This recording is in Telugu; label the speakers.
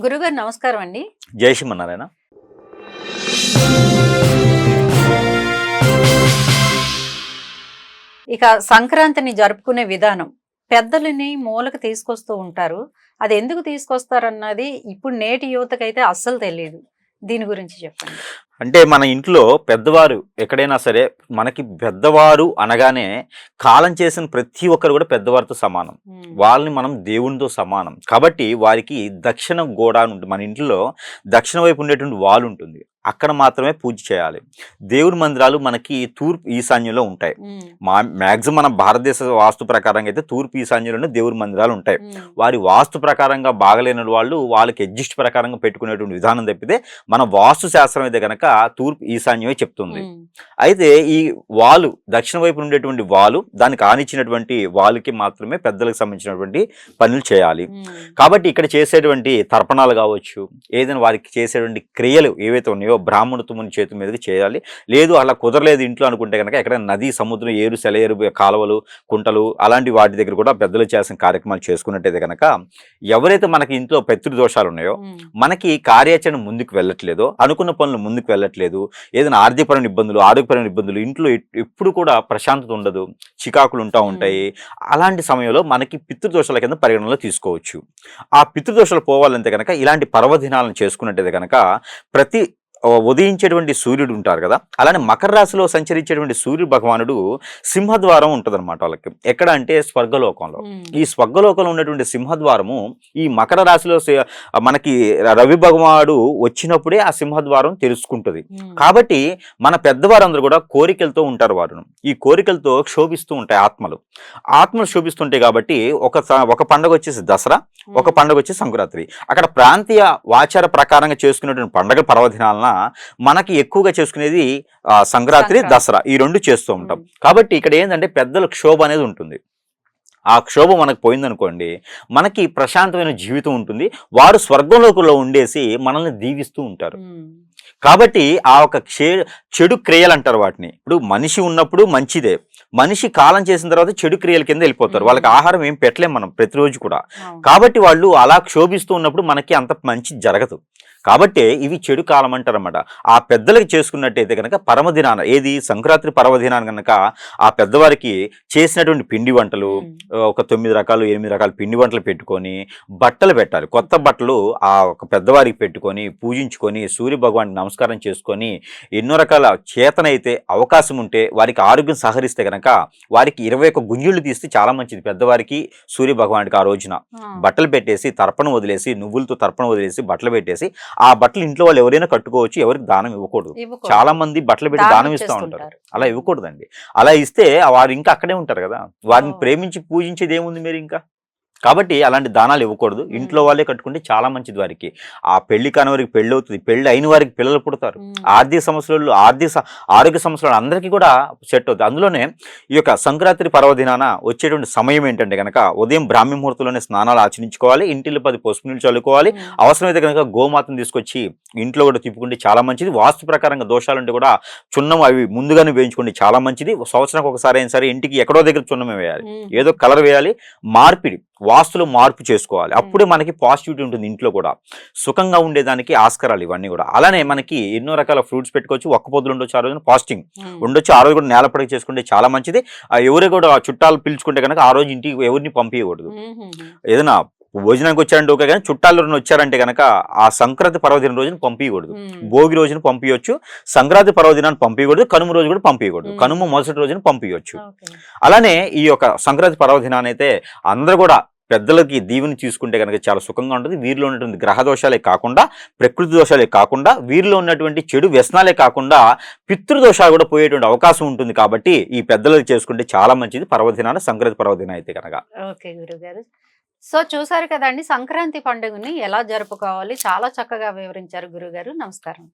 Speaker 1: గురుగారు నమస్కారం అండి.
Speaker 2: జై శ్రీమన్నారాయణ.
Speaker 1: ఇక సంక్రాంతిని జరుపుకునే విధానం పెద్దలని మూలకు తీసుకొస్తూ ఉంటారు. అది ఎందుకు తీసుకొస్తారన్నది ఇప్పుడు నేటి యువతకైతే అస్సలు తెలియదు. దీని గురించి చెప్పండి.
Speaker 2: అంటే మన ఇంట్లో పెద్దవారు ఎక్కడైనా సరే మనకి పెద్దవారు అనగానే కాలం చేసిన ప్రతి ఒక్కరు కూడా పెద్దవారితో సమానం. వాళ్ళని మనం దేవునితో సమానం. కాబట్టి వారికి దక్షిణ గోడ అని ఉంటుంది. మన ఇంట్లో దక్షిణ వైపు ఉండేటువంటి వాల్ ఉంటుంది. అక్కడ మాత్రమే పూజ చేయాలి. దేవుని మందిరాలు మనకి తూర్పు ఈశాన్యంలో ఉంటాయి. మ్యాక్సిమం మన భారతదేశ వాస్తు ప్రకారంగా అయితే తూర్పు ఈశాన్యంలోనే దేవుని మందిరాలు ఉంటాయి. వారి వాస్తు ప్రకారంగా బాగలేని వాళ్ళు వాళ్ళకి అడ్జస్ట్ ప్రకారంగా పెట్టుకునేటువంటి విధానం తప్పితే మన వాస్తు శాస్త్రం అయితే కనుక తూర్పు ఈశాన్యమే చెప్తుంది. అయితే ఈ వాలు దక్షిణ వైపు ఉండేటువంటి వాలు దానికి ఆనిచ్చినటువంటి వాలుకి మాత్రమే పెద్దలకు సంబంధించినటువంటి పనులు చేయాలి. కాబట్టి ఇక్కడ చేసేటువంటి తర్పణాలు కావచ్చు, ఏదైనా వారికి చేసేటువంటి క్రియలు ఏవైతే ఉన్నాయో బ్రాహ్మణత్వముని చేతి మీదకి చేయాలి. లేదు అలా కుదరలేదు ఇంట్లో అనుకుంటే కనుక ఎక్కడైనా నది, సముద్రం, ఏరు, సెలయేరు, కాలువలు, కుంటలు అలాంటి వాటి దగ్గర కూడా పెద్దలు చేసిన కార్యక్రమాలు చేసుకున్నట్టయితే కనుక ఎవరైతే మనకి ఇంట్లో పితృదోషాలు ఉన్నాయో, మనకి కార్యాచరణ ముందుకు వెళ్ళట్లేదో, అనుకున్న పనులు ముందుకు వెళ్ళట్లేదు, ఏదైనా ఆర్థికపరమైన ఇబ్బందులు, ఆరోగ్యపరమైన ఇబ్బందులు, ఇంట్లో ఎప్పుడు కూడా ప్రశాంతత ఉండదు, చికాకులు ఉంటాయి. అలాంటి సమయంలో మనకి పితృదోషాల కింద పరిగణనలో తీసుకోవచ్చు. ఆ పితృదోషాలు పోవాలంటే కనుక ఇలాంటి పర్వదినాలను చేసుకున్నట్టయితే కనుక ప్రతి ఉదయించేటువంటి సూర్యుడు ఉంటారు కదా, అలానే మకర రాశిలో సంచరించేటువంటి సూర్యుడు భగవానుడు సింహద్వారం ఉంటుంది అనమాట వాళ్ళకి. ఎక్కడ అంటే స్వర్గలోకంలో. ఈ స్వర్గలోకంలో ఉన్నటువంటి సింహద్వారము ఈ మకర రాశిలో మనకి రవి భగవానుడు వచ్చినప్పుడే ఆ సింహద్వారం తెలుసుకుంటుంది. కాబట్టి మన పెద్దవారందరూ కూడా కోరికలతో ఉంటారు. వారు ఈ కోరికలతో క్షోభిస్తూ ఉంటాయి ఆత్మలు శోభిస్తుంటాయి. కాబట్టి ఒక పండుగ వచ్చేసి దసరా, ఒక పండుగ వచ్చేసి సంక్రాంతి. అక్కడ ప్రాంతీయ ఆచార ప్రకారంగా చేసుకునేటువంటి పండుగ పర్వదినాలన మనకి ఎక్కువగా చేసుకునేది సంక్రాంతి, దసరా, ఈ రెండు చేస్తూ ఉంటాం. కాబట్టి ఇక్కడ ఏంటంటే పెద్దల క్షోభ అనేది ఉంటుంది. ఆ క్షోభ మనకు పోయిందనుకోండి, మనకి ప్రశాంతమైన జీవితం ఉంటుంది. వారు స్వర్గంలోకంలో ఉండేసి మనల్ని దీవిస్తూ ఉంటారు. కాబట్టి ఆ ఒక చెడు క్రియలు అంటారు వాటిని. ఇప్పుడు మనిషి ఉన్నప్పుడు మంచిదే, మనిషి కాలం చేసిన తర్వాత చెడు క్రియల కింద వెళ్ళిపోతారు. వాళ్ళకి ఆహారం ఏం పెట్టలేం మనం ప్రతిరోజు కూడా. కాబట్టి వాళ్ళు అలా క్షోభిస్తూ ఉన్నప్పుడు మనకి అంత మంచి జరగదు. కాబట్టి ఇవి చెడు కాలం అంటారన్నమాట. ఆ పెద్దలకి చేసుకున్నట్టయితే కనుక పరమదినాన, ఏది సంక్రాంతి పర్వదినాన్ని కనుక ఆ పెద్దవారికి చేసినటువంటి పిండి వంటలు, ఒక 9 రకాలు 8 రకాల పిండి వంటలు పెట్టుకొని బట్టలు పెట్టాలి. కొత్త బట్టలు ఆ ఒక పెద్దవారికి పెట్టుకొని పూజించుకొని సూర్య భగవానికి నమస్కారం చేసుకొని ఎన్నో రకాల చేతనైతే అవకాశం ఉంటే వారికి ఆరోగ్యం సహకరిస్తే కనుక వారికి 21 గుంజుళ్ళు తీస్తే చాలా మంచిది. పెద్దవారికి సూర్య భగవానికి ఆ రోజున బట్టలు పెట్టేసి తర్పణ వదిలేసి, నువ్వులతో తర్పణ వదిలేసి బట్టలు పెట్టేసి ఆ బట్టలు ఇంట్లో వాళ్ళు ఎవరైనా కట్టుకోవచ్చు. ఎవరికి దానం ఇవ్వకూడదు. చాలా మంది బట్టలు పెట్టి దానం ఇస్తూ ఉంటారు. అలా ఇవ్వకూడదండి. అలా ఇస్తే వారు ఇంకా అక్కడే ఉంటారు కదా. వారిని ప్రేమించి పూజించేది ఏముంది మీరు ఇంకా. కాబట్టి అలాంటి దానాలు ఇవ్వకూడదు. ఇంట్లో వాళ్ళే కట్టుకుంటే చాలా మంచిది. వారికి ఆ పెళ్లి కాని వారికి పెళ్లి అవుతుంది, పెళ్లి అయిన వారికి పిల్లలు పుడతారు. ఆరోగ్య సమస్యలు అందరికీ కూడా సెట్ అవుతుంది. అందులోనే ఈ యొక్క సంక్రాంతి పర్వదినాన వచ్చేటువంటి సమయం ఏంటంటే కనుక ఉదయం బ్రాహ్మీ ముహూర్తంలోనే స్నానాలు ఆచరించుకోవాలి. ఇంటిలో 10 పసుపు నీళ్ళు చల్లుకోవాలి. అవసరమైతే కనుక గోమాతను తీసుకొచ్చి ఇంట్లో కూడా తిప్పుకుంటే చాలా మంచిది. వాస్తు ప్రకారంగా దోషాలుంటే కూడా చున్నం అవి ముందుగానే వేయించుకుంటే చాలా మంచిది. సంవత్సరానికి ఒకసారి అయినా సరే ఇంటికి ఎక్కడో దగ్గర చున్నమే వేయాలి, ఏదో కలర్ వేయాలి. మార్పిడి వాస్తులో మార్పు చేసుకోవాలి. అప్పుడే మనకి పాజిటివిటీ ఉంటుంది. ఇంట్లో కూడా సుఖంగా ఉండేదానికి ఆస్కారాలు ఇవన్నీ కూడా. అలానే మనకి ఎన్నో రకాల ఫ్రూట్స్ పెట్టుకోవచ్చు. ఒక్క పొద్దులు ఉండొచ్చు, ఆ రోజున ఫాస్టింగ్ ఉండొచ్చు. ఆ రోజు కూడా నేలపడక చేసుకుంటే చాలా మంచిది. ఎవరు కూడా చుట్టాలు పిలుచుకుంటే కనుక ఆ రోజు ఇంటికి ఎవరిని పంపించకూడదు. ఏదైనా భోజనానికి వచ్చారంటే ఓకే, కానీ చుట్టాలు వచ్చారంటే కనుక ఆ సంక్రాంతి పర్వదిన రోజున పంపించకూడదు. భోగి రోజున పంపించవచ్చు, సంక్రాంతి పర్వదినాన్ని పంపించకూడదు, కనుమ రోజు కూడా పంపించకూడదు. కనుమ మొదటి రోజున పంపించవచ్చు. అలానే ఈ యొక్క సంక్రాంతి పర్వదినాన్ని అయితే అందరూ కూడా పెద్దలకి దీవెని తీసుకుంటే కనుక చాలా సుఖంగా ఉంటుంది. వీరిలో ఉన్నటువంటి గ్రహ దోషాలే కాకుండా, ప్రకృతి దోషాలే కాకుండా, వీరిలో ఉన్నటువంటి చెడు వ్యసనాలే కాకుండా పితృదోషాలు కూడా పోయేటువంటి అవకాశం ఉంటుంది. కాబట్టి ఈ పెద్దలకు చేసుకుంటే చాలా మంచిది పర్వదినాన, సంక్రాంతి పర్వదినం అయితే కనుక.
Speaker 1: ఓకే గురుగారు. సో చూసారు కదండి, సంక్రాంతి పండుగని ఎలా జరుపుకోవాలి చాలా చక్కగా వివరించారు గురుగారు. నమస్కారం.